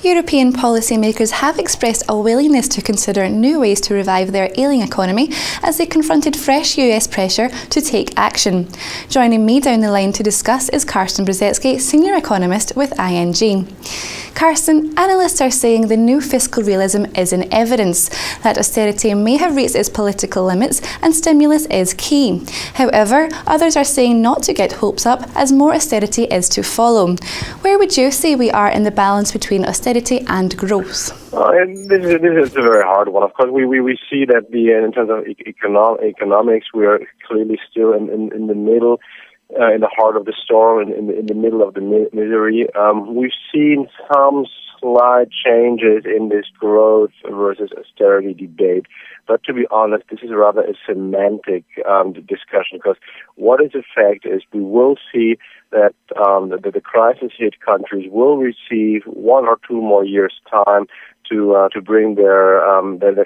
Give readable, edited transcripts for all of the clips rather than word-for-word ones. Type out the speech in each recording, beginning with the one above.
European policymakers have expressed a willingness to consider new ways to revive their ailing economy as they confronted fresh US pressure to take action. Joining me down the line to discuss is Carsten Brzeski, Senior Economist with ING. Carsten, analysts are saying the new fiscal realism is in evidence, that austerity may have reached its political limits and stimulus is key. However, others are saying not to get hopes up as more austerity is to follow. Where would you say we are in the balance between austerity and growth? This is a very hard one. Of course, we see that in terms of economics, we are clearly still in the middle, in the heart of the storm, in the middle of the misery. We've seen some slight changes in this growth versus austerity debate. But to be honest, this is rather a semantic discussion, because what is a fact is we will see that the crisis-hit countries will receive 1 or 2 more years' time to bring their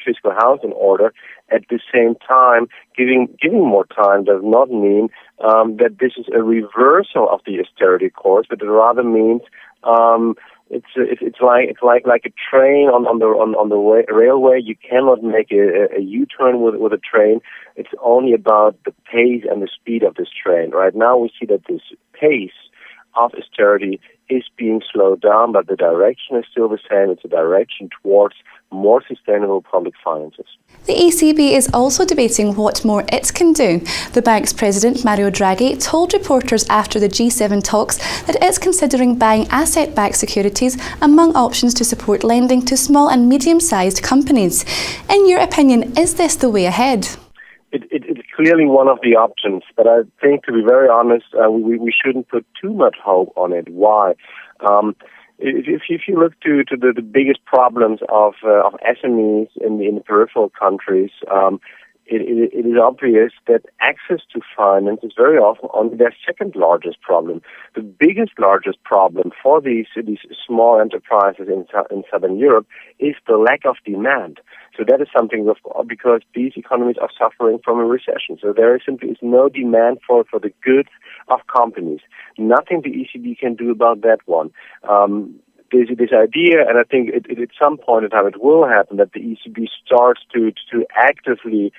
fiscal house in order. At the same time, giving more time does not mean that this is a reversal of the austerity course, but it rather means it's like a train on the railway. You cannot make a U-turn with a train. It's only about the pace and the speed of this train. Right now, we see that this pace of austerity is being slowed down, but the direction is still the same. It's a direction towards more sustainable public finances. The ECB is also debating what more it can do. The bank's president, Mario Draghi, told reporters after the G7 talks that it's considering buying asset-backed securities among options to support lending to small and medium-sized companies. In your opinion, is this the way ahead? It's clearly one of the options, but I think, to be very honest, we shouldn't put too much hope on it. Why? If you look to the biggest problems of SMEs in the peripheral countries, it is obvious that access to finance is very often only their second largest problem. The largest problem for these small enterprises in Southern Europe is the lack of demand. So that is something because these economies are suffering from a recession. So there simply is no demand for the goods of companies. Nothing the ECB can do about that one. There's this idea, and I think at some point in time it will happen, that the ECB starts to actively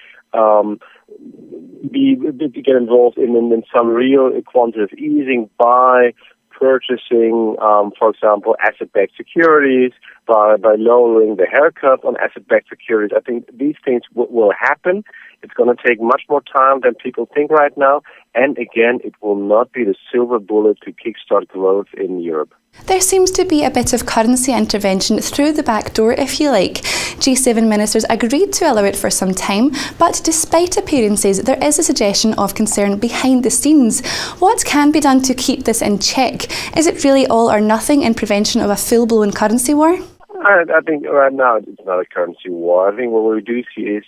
get involved in some real quantitative easing by purchasing, for example, asset-backed securities, by lowering the haircut on asset-backed securities. I think these things will happen. It's going to take much more time than people think right now. And again, it will not be the silver bullet to kickstart growth in Europe. There seems to be a bit of currency intervention through the back door, if you like. G7 ministers agreed to allow it for some time, but despite appearances, there is a suggestion of concern behind the scenes. What can be done to keep this in check? Is it really all or nothing in prevention of a full-blown currency war? I think right now it's not a currency war. I think what we do see is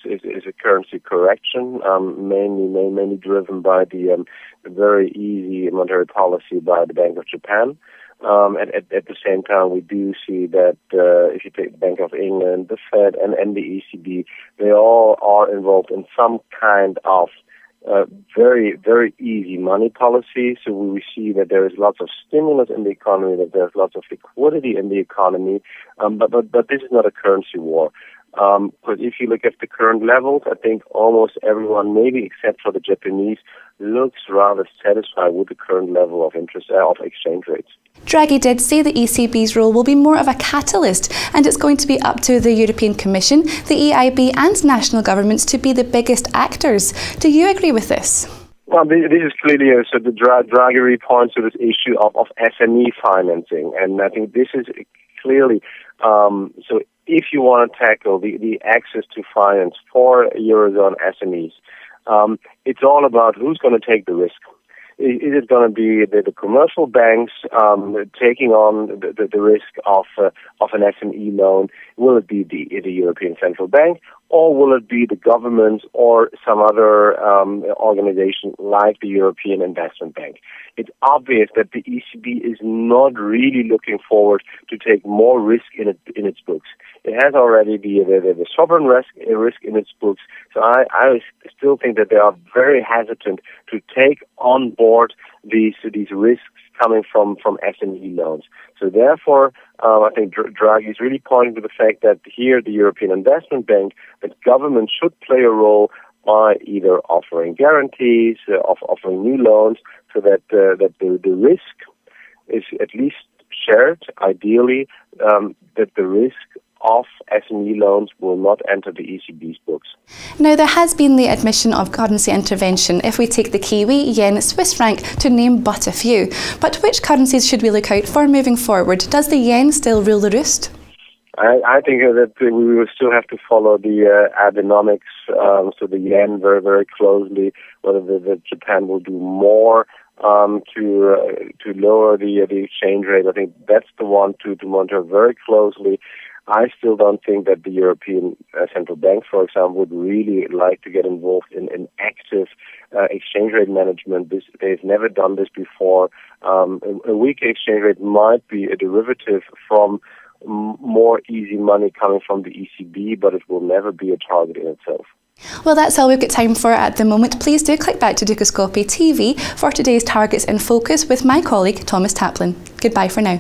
a currency correction, mainly driven by the very easy monetary policy by the Bank of Japan. At the same time, we do see that if you take the Bank of England, the Fed, and the ECB, they all are involved in some kind of very, very easy money policy. So we see that there is lots of stimulus in the economy, that there's lots of liquidity in the economy, but this is not a currency war. Because if you look at the current levels, I think almost everyone, maybe except for the Japanese, looks rather satisfied with the current level of interest of exchange rates. Draghi did say the ECB's role will be more of a catalyst, and it's going to be up to the European Commission, the EIB and national governments to be the biggest actors. Do you agree with this? Well, this is clearly so the Draghi points to this issue of SME financing, and I think this is clearly so. If you want to tackle the access to finance for Eurozone SMEs, it's all about who's going to take the risk. Is it going to be the commercial banks taking on the risk of an SME loan? Will it be the European Central Bank, or will it be the governments or some other organization like the European Investment Bank? It's obvious that the ECB is not really looking forward to take more risk in its books. It has already the sovereign risk in its books. So I still think that they are very hesitant to take on board these risks coming from SME loans. So therefore, I think Draghi is really pointing to the fact that here the European Investment Bank, that government should play a role by either offering guarantees, offering new loans, so that the risk is at least shared, ideally, that the risk of SME loans will not enter the ECB's books. Now, there has been the admission of currency intervention, if we take the Kiwi, Yen, Swiss franc, to name but a few. But which currencies should we look out for moving forward? Does the Yen still rule the roost? I think that we will still have to follow the Abenomics, so the Yen very, very closely, whether the Japan will do more to lower the exchange rate. I think that's the one to monitor very closely. I still don't think that the European Central Bank, for example, would really like to get involved in active exchange rate management. They've never done this before. A weak exchange rate might be a derivative from more easy money coming from the ECB, but it will never be a target in itself. Well, that's all we've got time for at the moment. Please do click back to Dukascopy TV for today's Targets in Focus with my colleague Thomas Taplin. Goodbye for now.